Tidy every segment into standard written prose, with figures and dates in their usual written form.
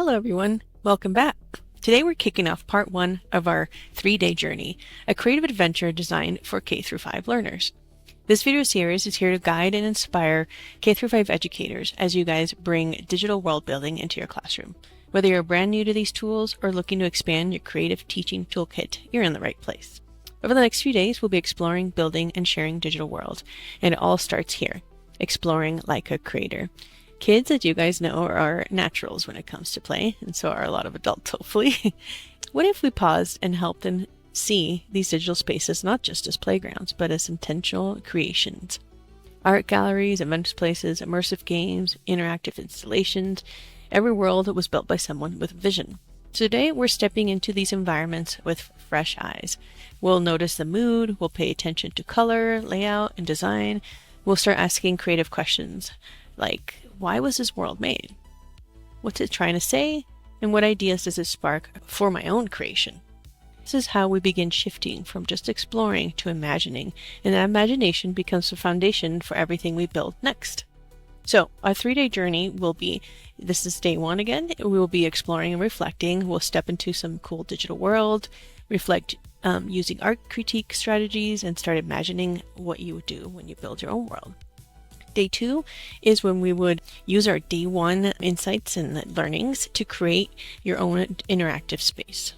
Hello everyone, welcome back. Today we're kicking off part 1 of our 3-day journey, a creative adventure designed for K-5 learners. This video series is here to guide and inspire K-5 educators as you guys bring digital world building into your classroom. Whether you're brand new to these tools or looking to expand your creative teaching toolkit, you're in the right place. Over the next few days, we'll be exploring, building, and sharing digital world, and it all starts here, exploring like a creator. Kids, as you guys know, are naturals when it comes to play, and so are a lot of adults, hopefully. What if we paused and helped them see these digital spaces not just as playgrounds, but as intentional creations? Art galleries, event places, immersive games, interactive installations, every world was built by someone with vision. So today, we're stepping into these environments with fresh eyes. We'll notice the mood, we'll pay attention to color, layout, and design. We'll start asking creative questions like, why was this world made? What's it trying to say? And what ideas does it spark for my own creation? This is how we begin shifting from just exploring to imagining, and that imagination becomes the foundation for everything we build next. So our 3-day journey will be, this is day 1 again, we will be exploring and reflecting. We'll step into some cool digital world, reflect using art critique strategies, and start imagining what you would do when you build your own world. Day 2 is when we would use our day 1 insights and learnings to create your own interactive space.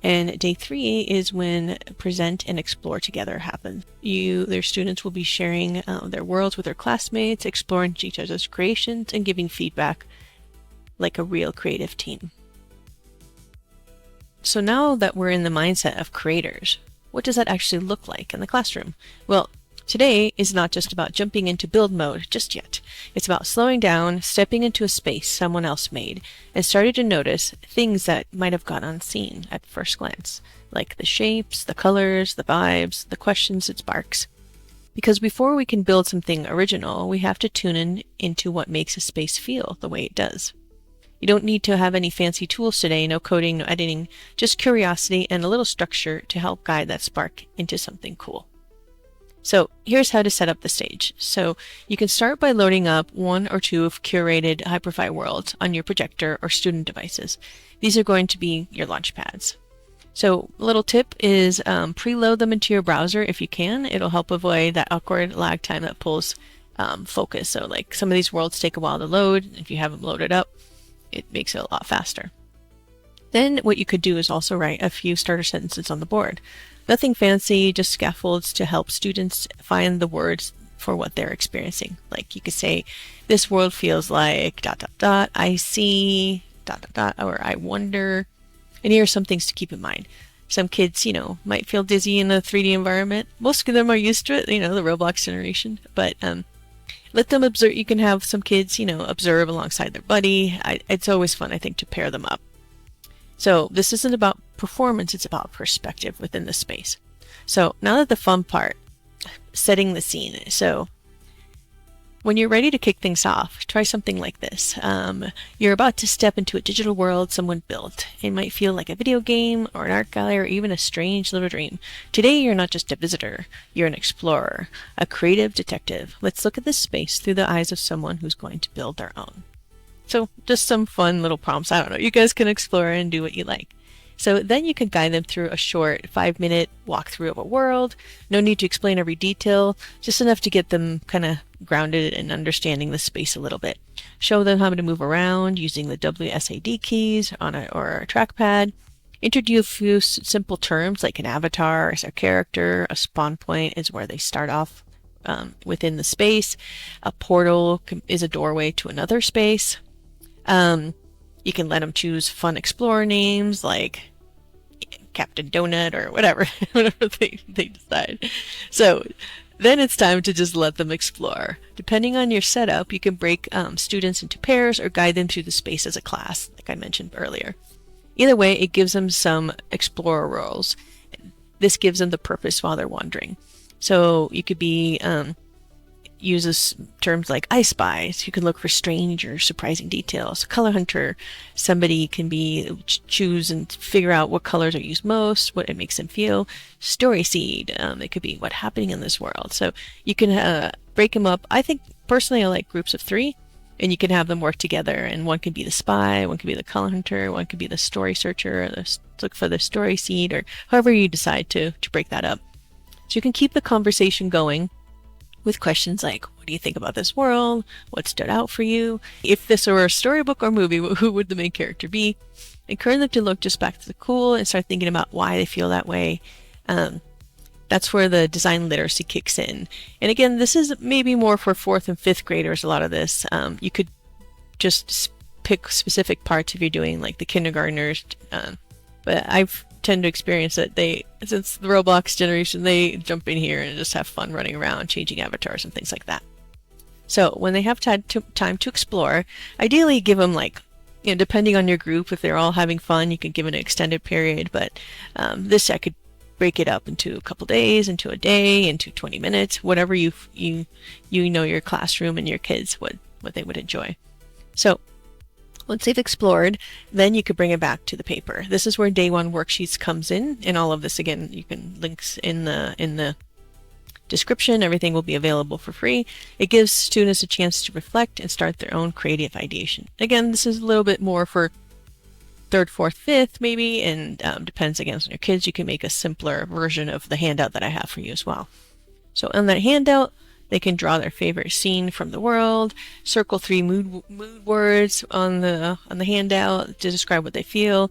And day 3 is when present and explore together happens. Their students will be sharing their worlds with their classmates, exploring each other's creations, and giving feedback like a real creative team. So now that we're in the mindset of creators, what does that actually look like in the classroom? Well, today is not just about jumping into build mode just yet. It's about slowing down, stepping into a space someone else made, and starting to notice things that might have gone unseen at first glance, like the shapes, the colors, the vibes, the questions it sparks. Because before we can build something original, we have to tune in into what makes a space feel the way it does. You don't need to have any fancy tools today, no coding, no editing, just curiosity and a little structure to help guide that spark into something cool. So here's how to set up the stage. So you can start by loading up 1 or 2 of curated Hyperfy worlds on your projector or student devices. These are going to be your launch pads. So a little tip is preload them into your browser if you can. It'll help avoid that awkward lag time that pulls focus. So like some of these worlds take a while to load. If you have them loaded up, it makes it a lot faster. Then what you could do is also write a few starter sentences on the board. Nothing fancy, just scaffolds to help students find the words for what they're experiencing. Like you could say, this world feels like ... I see ... or I wonder. And here are some things to keep in mind. Some kids, might feel dizzy in a 3D environment. Most of them are used to it, the Roblox generation. But let them observe. You can have some kids, observe alongside their buddy. It's always fun, I think, to pair them up. So this isn't about performance, it's about perspective within the space. So now that the fun part, setting the scene. So when you're ready to kick things off, try something like this. You're about to step into a digital world someone built. It might feel like a video game or an art gallery or even a strange little dream. Today, you're not just a visitor, you're an explorer, a creative detective. Let's look at this space through the eyes of someone who's going to build their own. So just some fun little prompts. I don't know. You guys can explore and do what you like. So then you can guide them through a short 5-minute walkthrough of a world. No need to explain every detail, just enough to get them kind of grounded and understanding the space a little bit. Show them how to move around using the WSAD keys or a trackpad. Introduce a few simple terms like an avatar is a character, a spawn point is where they start off within the space. A portal is a doorway to another space. You can let them choose fun explorer names like Captain Donut or whatever they decide. So then it's time to just let them explore. Depending on your setup, you can break students into pairs or guide them through the space as a class, like I mentioned earlier. Either way, it gives them some explorer roles. This gives them the purpose while they're wandering. So you could be uses terms like I Spy, so you can look for strange or surprising details. Color Hunter, somebody can be choose and figure out what colors are used most, what it makes them feel. Story Seed, it could be what's happening in this world. So you can break them up. I think personally I like groups of 3, And you can have them work together, and one could be the spy, one could be the color hunter, one could be the story searcher, or look for the story seed, or however you decide to break that up. So you can keep the conversation going with questions like, what do you think about this world? What stood out for you? If this were a storybook or movie, who would the main character be? Encourage them to look just back to the cool and start thinking about why they feel that way. That's where the design literacy kicks in. And again, this is maybe more for 4th and 5th graders, a lot of this. You could just pick specific parts if you're doing like the kindergartners. But I've tend to experience that since the Roblox generation, they jump in here and just have fun running around, changing avatars and things like that. So when they have time to explore, ideally give them like, depending on your group, if they're all having fun, you can give it an extended period. But this I could break it up into a couple days, into a day, into 20 minutes, whatever you know your classroom and your kids what they would enjoy. So once they've explored, then you could bring it back to the paper. This is where day 1 worksheets comes in, and all of this, again, you can links in the description. Everything will be available for free. It gives students a chance to reflect and start their own creative ideation. Again, this is a little bit more for 3rd, 4th, 5th maybe, and depends again on your kids. You can make a simpler version of the handout that I have for you as well. So on that handout, they can draw their favorite scene from the world, circle 3 mood words on the handout to describe what they feel,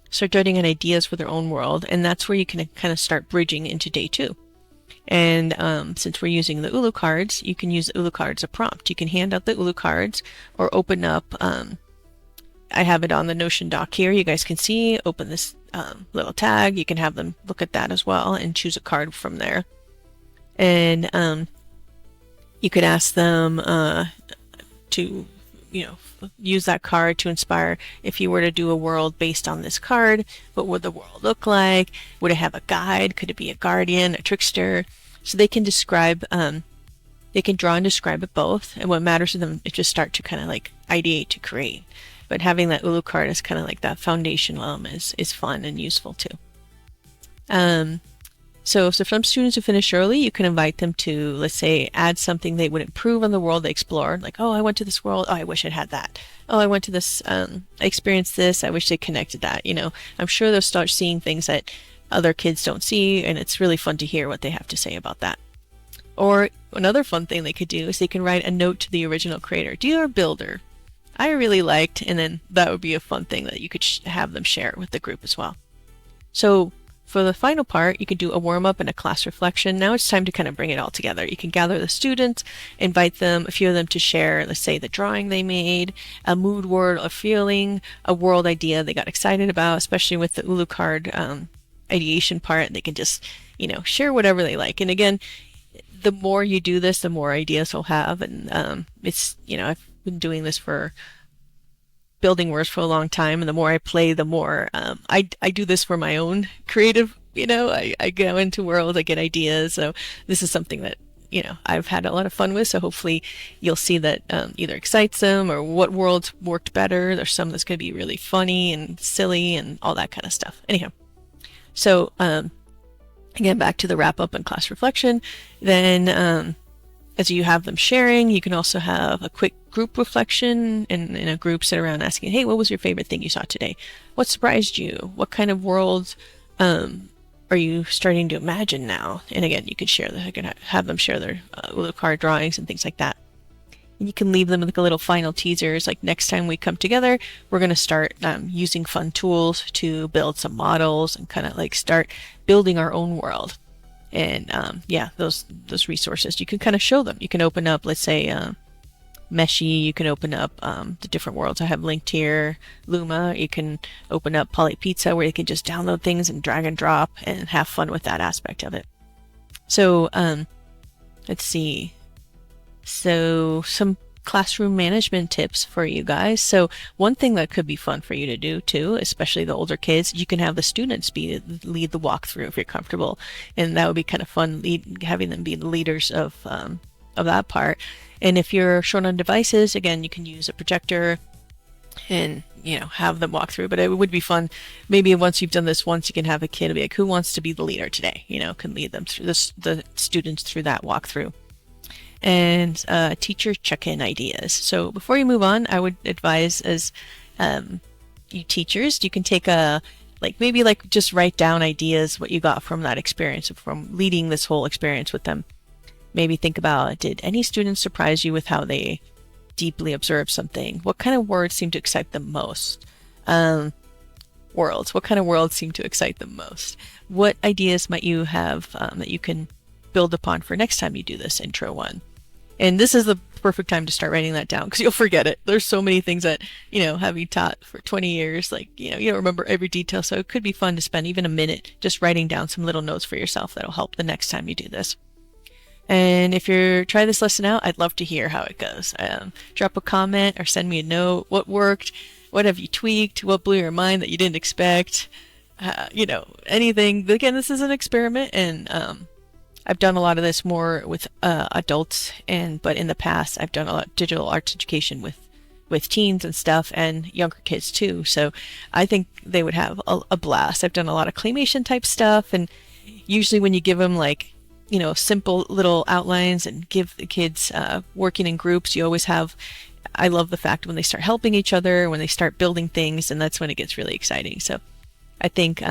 start jotting in ideas for their own world, and that's where you can kind of start bridging into day 2. And since we're using the Ulu cards, you can use the Ulu cards as a prompt. You can hand out the Ulu cards or open up, I have it on the Notion doc here. You guys can see, open this little tag. You can have them look at that as well and choose a card from there. And you could ask them to, use that card to inspire. If you were to do a world based on this card, what would the world look like? Would it have a guide? Could it be a guardian, a trickster? So they can describe, they can draw and describe it both. And what matters to them is just start to kind of like ideate to create. But having that Ulu card is kind of like that foundational element is fun and useful too. So some students who finish early, you can invite them to, let's say, add something they would improve on the world they explored. Like, oh, I went to this world. Oh, I wish I'd had that. Oh, I went to this, I experienced this. I wish they connected that. I'm sure they'll start seeing things that other kids don't see, and it's really fun to hear what they have to say about that. Or another fun thing they could do is they can write a note to the original creator. Dear builder, I really liked, and then that would be a fun thing that you could have them share with the group as well. So for the final part, you could do a warm-up and a class reflection. Now it's time to kind of bring it all together. You can gather the students, invite them, a few of them to share, let's say, the drawing they made, a mood word or feeling, a world idea they got excited about, especially with the Ulu card ideation part. They can just, share whatever they like. And again, the more you do this, the more ideas they'll have. And it's, I've been doing this for building words for a long time, and the more I play, the more I do this for my own creative, I go into worlds, I get ideas. So this is something that I've had a lot of fun with, so hopefully you'll see that either excites them or what worlds worked better. There's some that's going to be really funny and silly and all that kind of stuff. Anyhow, so again, back to the wrap up and class reflection. Then as you have them sharing, you can also have a quick group reflection, and in a group sit around asking, hey, what was your favorite thing you saw today? What surprised you? What kind of worlds are you starting to imagine now? And again, you can share you can have them share their Ulu card drawings and things like that. And you can leave them with like a little final teasers, like next time we come together, we're going to start using fun tools to build some models and kind of like start building our own world. And yeah, those resources, you can kind of show them. You can open up, let's say, Meshi, you can open up the different worlds I have linked here, Luma, you can open up Poly Pizza where you can just download things and drag and drop and have fun with that aspect of it. So let's see. So some classroom management tips for you guys. So one thing that could be fun for you to do too, especially the older kids, you can have the students lead the walkthrough if you're comfortable, and that would be kind of fun, having them be the leaders of that part. And if you're short on devices, again, you can use a projector and have them walk through. But it would be fun. Maybe once you've done this once, you can have a kid be like, who wants to be the leader today? Can lead them through the students through that walkthrough. and teacher check-in ideas. So before you move on, I would advise as you teachers, you can take a maybe just write down ideas, what you got from that experience, from leading this whole experience with them. Maybe think about, did any students surprise you with how they deeply observed something? What kind of words seem to excite them most? Worlds. What kind of worlds seem to excite them most? What ideas might you have that you can build upon for next time you do this intro one? And this is the perfect time to start writing that down, because you'll forget it. There's so many things that, having taught for 20 years, you don't remember every detail. So it could be fun to spend even a minute just writing down some little notes for yourself that'll help the next time you do this. And if you're trying this lesson out, I'd love to hear how it goes. Drop a comment or send me a note. What worked? What have you tweaked? What blew your mind that you didn't expect? Anything. Again, this is an experiment, and I've done a lot of this more with adults, but in the past I've done a lot of digital arts education with teens and stuff, and younger kids too. So I think they would have a blast. I've done a lot of claymation type stuff, and usually when you give them simple little outlines and give the kids working in groups, you always have, I love the fact when they start helping each other, when they start building things, and that's when it gets really exciting. So I think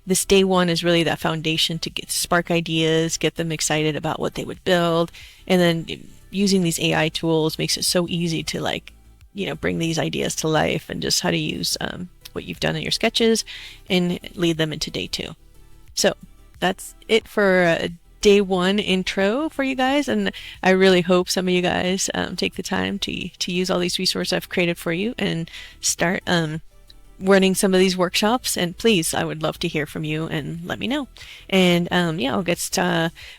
this day one is really that foundation to spark ideas, get them excited about what they would build, and then using these AI tools makes it so easy to bring these ideas to life, and just how to use what you've done in your sketches and lead them into day two. So that's it for day one intro for you guys, and I really hope some of you guys take the time to use all these resources I've created for you and start running some of these workshops. And please, I would love to hear from you and let me know. And I'll get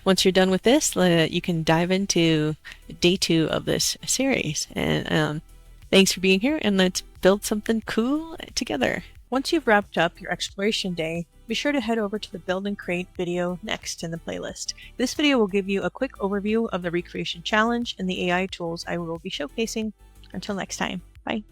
once you're done with this, you can dive into day two of this series. And thanks for being here, and let's build something cool together. Once you've wrapped up your exploration day, be sure to head over to the Build and Create video next in the playlist. This video will give you a quick overview of the Recreation Challenge and the AI tools I will be showcasing. Until next time, bye.